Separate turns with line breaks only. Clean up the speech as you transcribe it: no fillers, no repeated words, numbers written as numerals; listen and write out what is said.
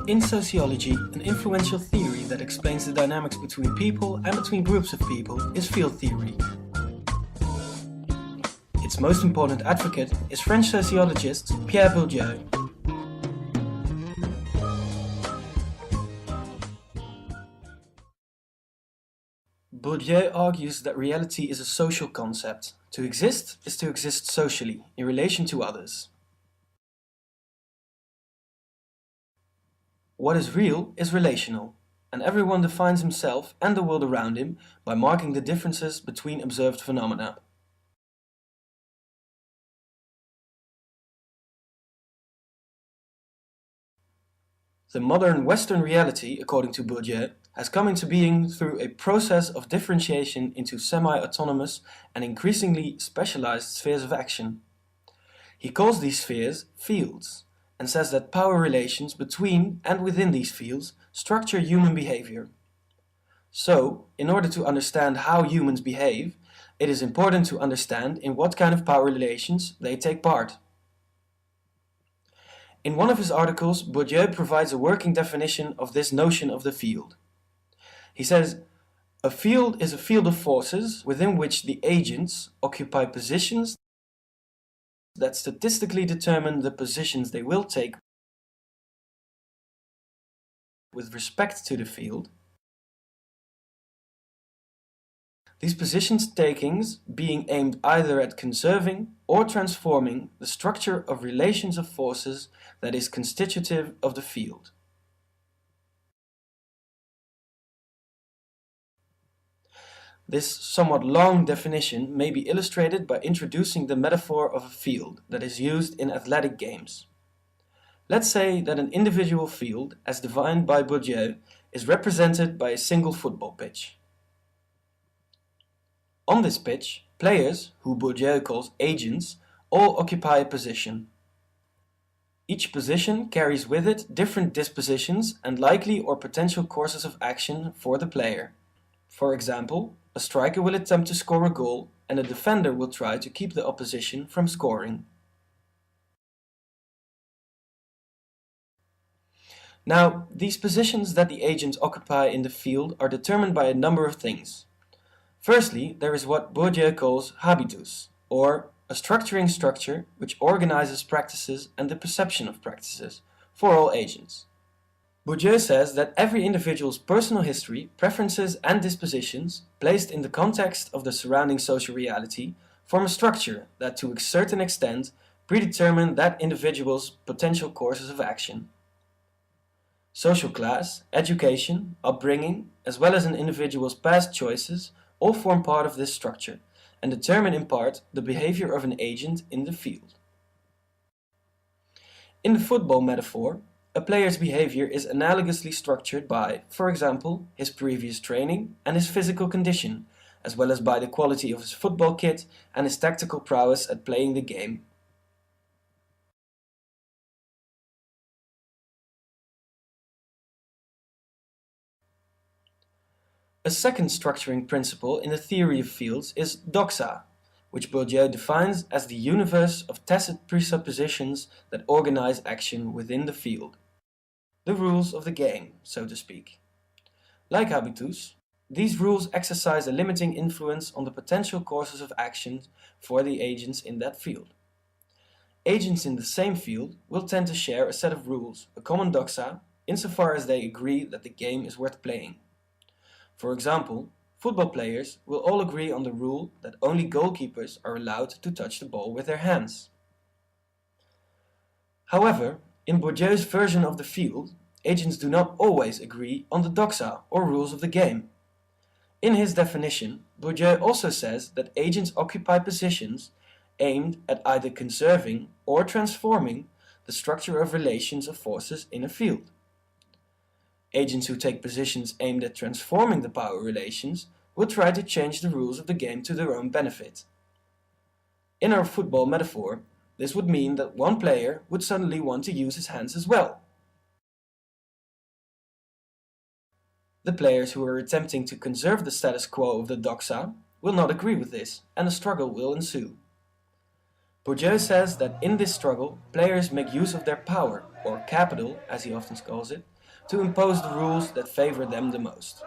In sociology, an influential theory that explains the dynamics between people and between groups of people is field theory. Its most important advocate is French sociologist Pierre Bourdieu. Bourdieu argues that reality is a social concept. To exist is to exist socially, in relation to others. What is real is relational, and everyone defines himself and the world around him by marking the differences between observed phenomena. The modern Western reality, according to Bourdieu, has come into being through a process of differentiation into semi-autonomous and increasingly specialized spheres of action. He calls these spheres fields, and says that power relations between and within these fields structure human behavior. So, in order to understand how humans behave, it is important to understand in what kind of power relations they take part. In one of his articles, Bourdieu provides a working definition of this notion of the field. He says, a field is a field of forces within which the agents occupy positions that statistically determine the positions they will take with respect to the field. These positions takings being aimed either at conserving or transforming the structure of relations of forces that is constitutive of the field. This somewhat long definition may be illustrated by introducing the metaphor of a field that is used in athletic games. Let's say that an individual field, as defined by Bourdieu, is represented by a single football pitch. On this pitch, players, who Bourdieu calls agents, all occupy a position. Each position carries with it different dispositions and likely or potential courses of action for the player. For example, a striker will attempt to score a goal and a defender will try to keep the opposition from scoring. Now, these positions that the agents occupy in the field are determined by a number of things. Firstly, there is what Bourdieu calls habitus, or a structuring structure which organizes practices and the perception of practices for all agents. Bourdieu says that every individual's personal history, preferences and dispositions, placed in the context of the surrounding social reality, form a structure that to a certain extent predetermine that individual's potential courses of action. Social class, education, upbringing, as well as an individual's past choices all form part of this structure and determine in part the behavior of an agent in the field. In the football metaphor, a player's behavior is analogously structured by, for example, his previous training and his physical condition, as well as by the quality of his football kit and his tactical prowess at playing the game. A second structuring principle in the theory of fields is doxa, which Bourdieu defines as the universe of tacit presuppositions that organize action within the field. The rules of the game, so to speak. Like habitus, these rules exercise a limiting influence on the potential courses of action for the agents in that field. Agents in the same field will tend to share a set of rules, a common doxa, insofar as they agree that the game is worth playing. For example, football players will all agree on the rule that only goalkeepers are allowed to touch the ball with their hands. However, in Bourdieu's version of the field, agents do not always agree on the doxa or rules of the game. In his definition, Bourdieu also says that agents occupy positions aimed at either conserving or transforming the structure of relations of forces in a field. Agents who take positions aimed at transforming the power relations will try to change the rules of the game to their own benefit. In our football metaphor, this would mean that one player would suddenly want to use his hands as well. The players who are attempting to conserve the status quo of the doxa will not agree with this, and a struggle will ensue. Bourdieu says that in this struggle, players make use of their power, or capital as he often calls it, to impose the rules that favor them the most.